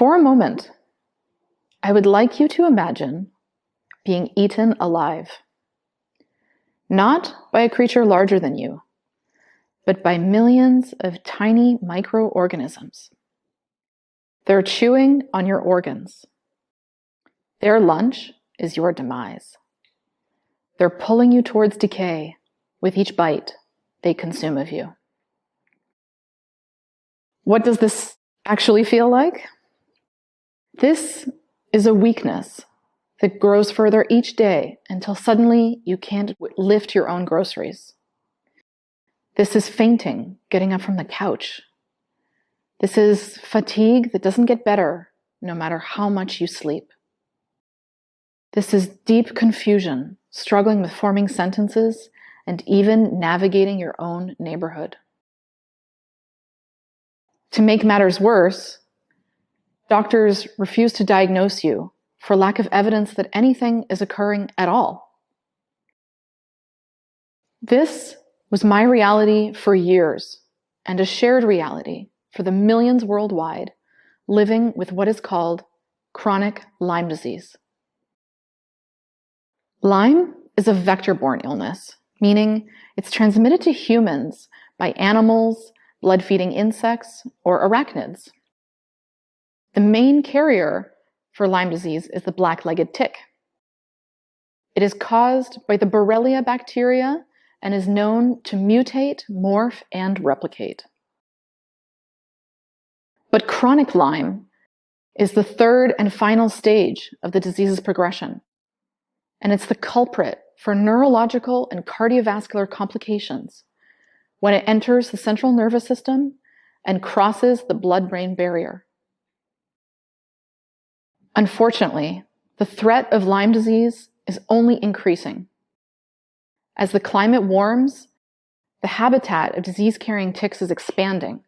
For a moment, I would like you to imagine being eaten alive. Not by a creature larger than you, but by millions of tiny microorganisms. They're chewing on your organs. Their lunch is your demise. They're pulling you towards decay with each bite they consume of you. What does this actually feel like? This is a weakness that grows further each day until suddenly you can't lift your own groceries. This is fainting, getting up from the couch. This is fatigue that doesn't get better no matter how much you sleep. This is deep confusion, struggling with forming sentences and even navigating your own neighborhood. To make matters worse, doctors refuse to diagnose you for lack of evidence that anything is occurring at all. This was my reality for years, and a shared reality for the millions worldwide living with what is called chronic Lyme disease. Lyme is a vector-borne illness, meaning it's transmitted to humans by animals, blood-feeding insects, or arachnids. The main carrier for Lyme disease is the black-legged tick. It is caused by the Borrelia bacteria and is known to mutate, morph, and replicate. But chronic Lyme is the third and final stage of the disease's progression, and it's the culprit for neurological and cardiovascular complications when it enters the central nervous system and crosses the blood-brain barrier. Unfortunately, the threat of Lyme disease is only increasing. As the climate warms, the habitat of disease-carrying ticks is expanding,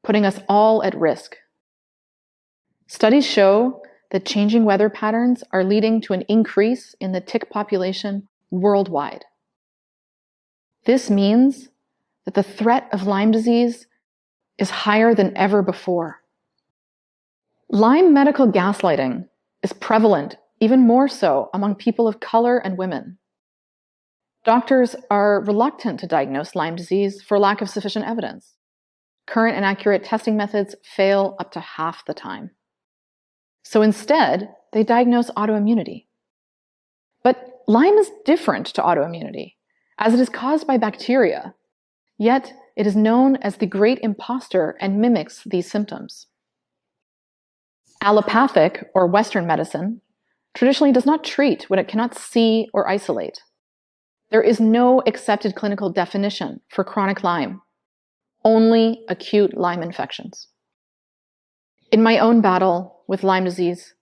putting us all at risk. Studies show that changing weather patterns are leading to an increase in the tick population worldwide. This means that the threat of Lyme disease is higher than ever before. Lyme medical gaslighting is prevalent, even more so among people of color and women. Doctors are reluctant to diagnose Lyme disease for lack of sufficient evidence. Current and accurate testing methods fail up to half the time. So instead, they diagnose autoimmunity. But Lyme is different to autoimmunity, as it is caused by bacteria, yet it is known as the great imposter and mimics these symptoms. Allopathic, or Western medicine, traditionally does not treat what it cannot see or isolate. There is no accepted clinical definition for chronic Lyme, only acute Lyme infections. In my own battle with Lyme disease,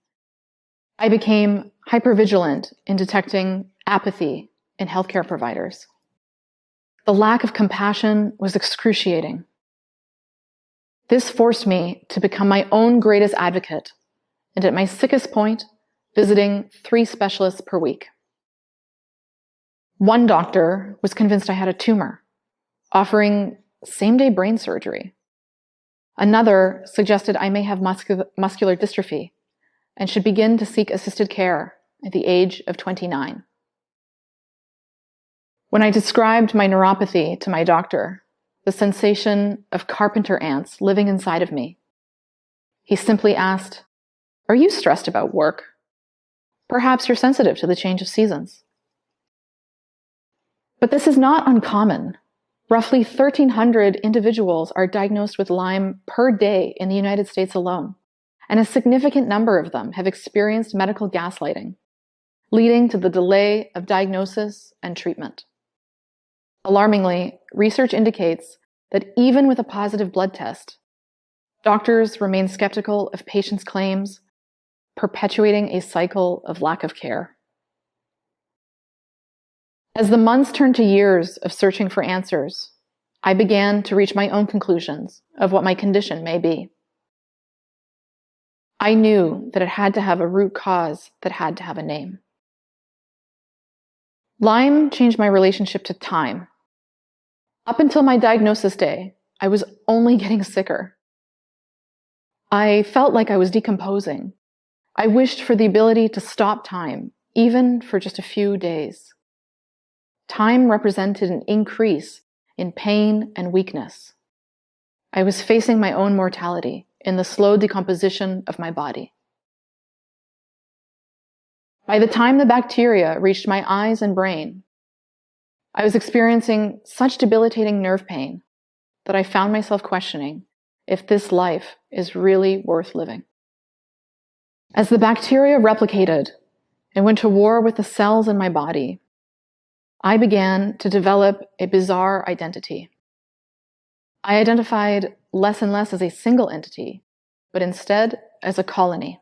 I became hypervigilant in detecting apathy in healthcare providers. The lack of compassion was excruciating. This forced me to become my own greatest advocate, and at my sickest point, visiting 3 specialists per week. One doctor was convinced I had a tumor, offering same-day brain surgery. Another suggested I may have muscular dystrophy and should begin to seek assisted care at the age of 29. When I described my neuropathy to my doctor, the sensation of carpenter ants living inside of me, he simply asked, "Are you stressed about work? Perhaps you're sensitive to the change of seasons." But this is not uncommon. Roughly 1,300 individuals are diagnosed with Lyme per day in the United States alone, and a significant number of them have experienced medical gaslighting, leading to the delay of diagnosis and treatment. Alarmingly, research indicates that even with a positive blood test, doctors remain skeptical of patients' claims, perpetuating a cycle of lack of care. As the months turned to years of searching for answers, I began to reach my own conclusions of what my condition may be. I knew that it had to have a root cause that had to have a name. Lyme changed my relationship to time. Up until my diagnosis day, I was only getting sicker. I felt like I was decomposing. I wished for the ability to stop time, even for just a few days. Time represented an increase in pain and weakness. I was facing my own mortality in the slow decomposition of my body. By the time the bacteria reached my eyes and brain, I was experiencing such debilitating nerve pain that I found myself questioning if this life is really worth living. As the bacteria replicated and went to war with the cells in my body, I began to develop a bizarre identity. I identified less and less as a single entity, but instead as a colony.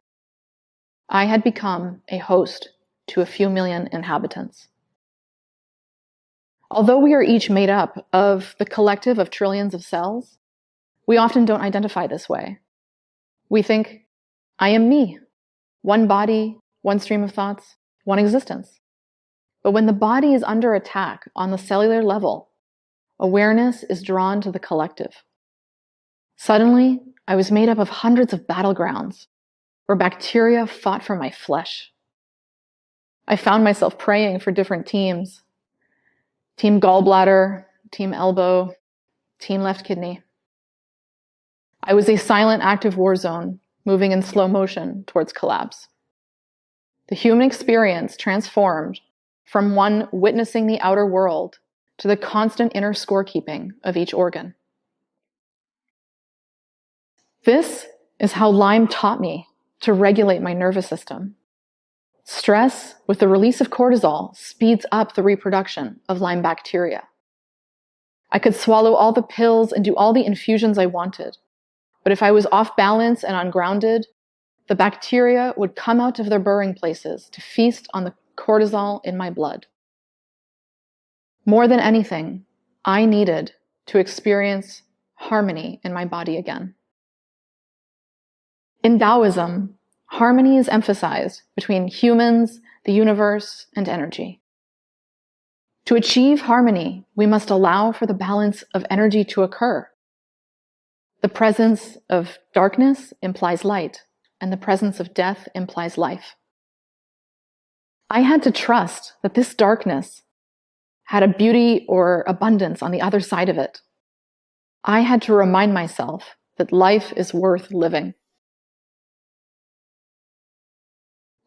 I had become a host to a few million inhabitants. Although we are each made up of the collective of trillions of cells, we often don't identify this way. We think, I am me, one body, one stream of thoughts, one existence. But when the body is under attack on the cellular level, awareness is drawn to the collective. Suddenly, I was made up of hundreds of battlegrounds where bacteria fought for my flesh. I found myself praying for different teams. Team gallbladder, team elbow, team left kidney. I was a silent, active war zone, moving in slow motion towards collapse. The human experience transformed from one witnessing the outer world to the constant inner scorekeeping of each organ. This is how Lyme taught me to regulate my nervous system. Stress, with the release of cortisol, speeds up the reproduction of Lyme bacteria. I could swallow all the pills and do all the infusions I wanted, but if I was off balance and ungrounded, the bacteria would come out of their burrowing places to feast on the cortisol in my blood. More than anything, I needed to experience harmony in my body again. In Taoism, harmony is emphasized between humans, the universe, and energy. To achieve harmony, we must allow for the balance of energy to occur. The presence of darkness implies light, and the presence of death implies life. I had to trust that this darkness had a beauty or abundance on the other side of it. I had to remind myself that life is worth living.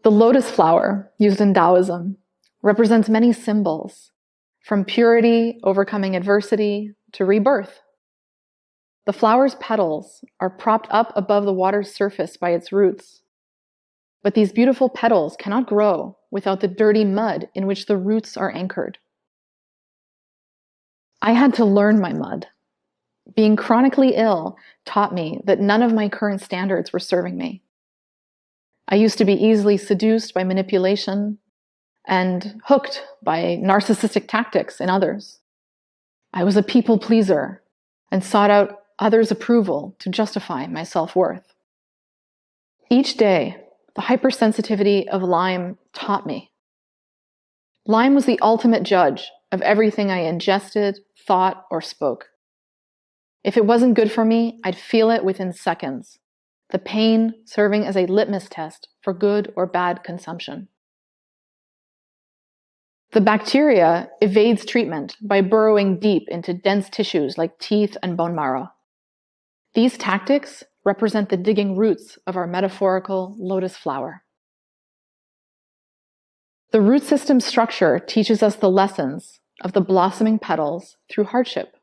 The lotus flower, used in Taoism, represents many symbols, from purity, overcoming adversity, to rebirth. The flower's petals are propped up above the water's surface by its roots. But these beautiful petals cannot grow without the dirty mud in which the roots are anchored. I had to learn my mud. Being chronically ill taught me that none of my current standards were serving me. I used to be easily seduced by manipulation and hooked by narcissistic tactics in others. I was a people pleaser and sought out others' approval to justify my self-worth. Each day, the hypersensitivity of Lyme taught me. Lyme was the ultimate judge of everything I ingested, thought, or spoke. If it wasn't good for me, I'd feel it within seconds, the pain serving as a litmus test for good or bad consumption. The bacteria evades treatment by burrowing deep into dense tissues like teeth and bone marrow. These tactics represent the digging roots of our metaphorical lotus flower. The root system structure teaches us the lessons of the blossoming petals through hardship.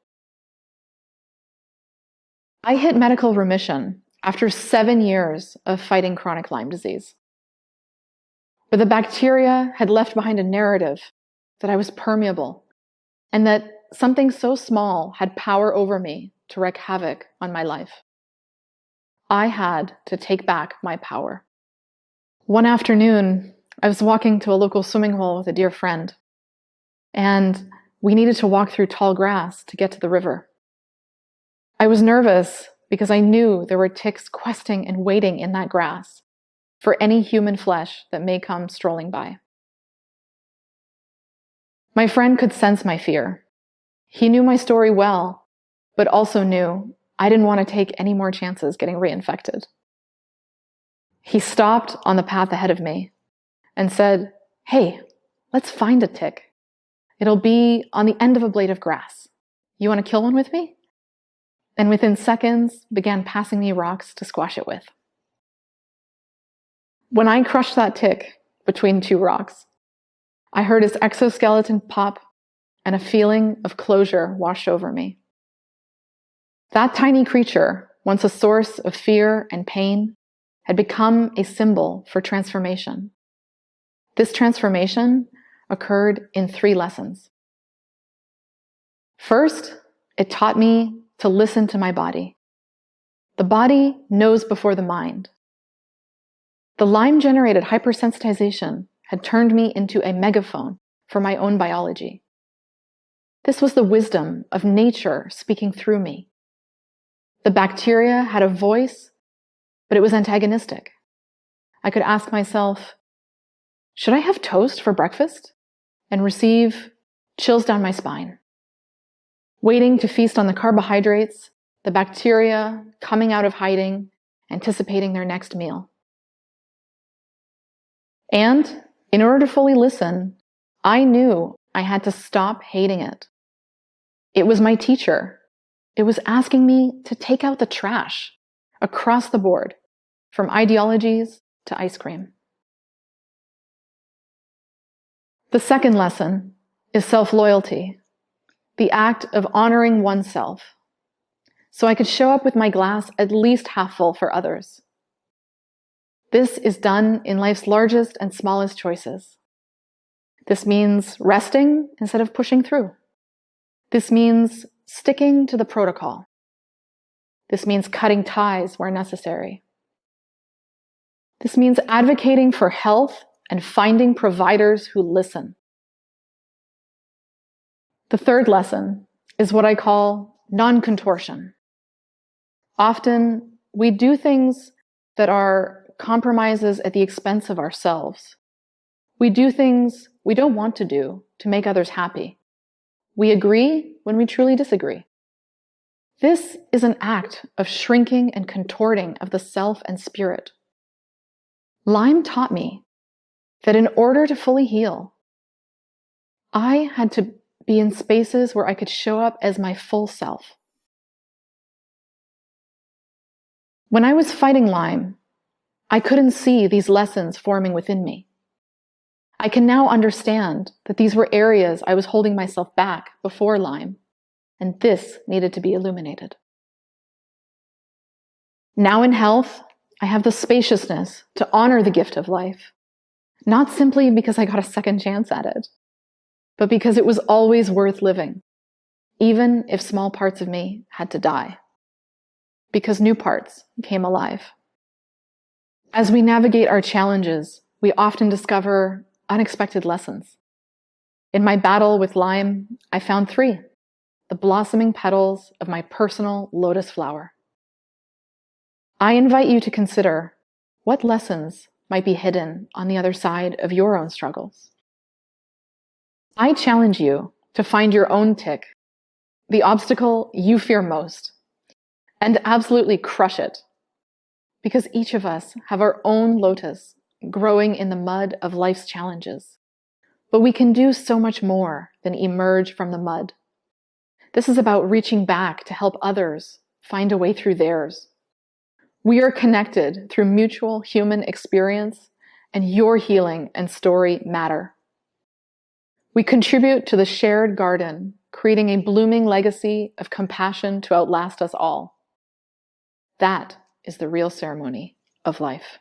I hit medical remission after 7 years of fighting chronic Lyme disease. But the bacteria had left behind a narrative that I was permeable and that something so small had power over me to wreak havoc on my life. I had to take back my power. One afternoon, I was walking to a local swimming hole with a dear friend, and we needed to walk through tall grass to get to the river. I was nervous because I knew there were ticks questing and waiting in that grass for any human flesh that may come strolling by. My friend could sense my fear. He knew my story well, but also knew I didn't want to take any more chances getting reinfected. He stopped on the path ahead of me and said, "Hey, let's find a tick. It'll be on the end of a blade of grass. You want to kill one with me?" And within seconds began passing me rocks to squash it with. When I crushed that tick between two rocks, I heard his exoskeleton pop and a feeling of closure washed over me. That tiny creature, once a source of fear and pain, had become a symbol for transformation. This transformation occurred in 3 lessons. First, it taught me to listen to my body. The body knows before the mind. The Lyme-generated hypersensitization had turned me into a megaphone for my own biology. This was the wisdom of nature speaking through me. The bacteria had a voice, but it was antagonistic. I could ask myself, should I have toast for breakfast? And receive chills down my spine. Waiting to feast on the carbohydrates, the bacteria coming out of hiding, anticipating their next meal. And in order to fully listen, I knew I had to stop hating it. It was my teacher. It was asking me to take out the trash across the board, from ideologies to ice cream. The second lesson is self-loyalty, the act of honoring oneself, so I could show up with my glass at least half full for others. This is done in life's largest and smallest choices. This means resting instead of pushing through. This means sticking to the protocol. This means cutting ties where necessary. This means advocating for health and finding providers who listen. The third lesson is what I call non-contortion. Often, we do things that are compromises at the expense of ourselves. We do things we don't want to do to make others happy. We agree when we truly disagree. This is an act of shrinking and contorting of the self and spirit. Lyme taught me that in order to fully heal, I had to be in spaces where I could show up as my full self. When I was fighting Lyme, I couldn't see these lessons forming within me. I can now understand that these were areas I was holding myself back before Lyme, and this needed to be illuminated. Now in health, I have the spaciousness to honor the gift of life, not simply because I got a second chance at it, but because it was always worth living, even if small parts of me had to die, because new parts came alive. As we navigate our challenges, we often discover unexpected lessons. In my battle with Lyme, I found 3, the blossoming petals of my personal lotus flower. I invite you to consider what lessons might be hidden on the other side of your own struggles. I challenge you to find your own tick, the obstacle you fear most, and absolutely crush it, because each of us have our own lotus growing in the mud of life's challenges. But we can do so much more than emerge from the mud. This is about reaching back to help others find a way through theirs. We are connected through mutual human experience, and your healing and story matter. We contribute to the shared garden, creating a blooming legacy of compassion to outlast us all. That is the real ceremony of life.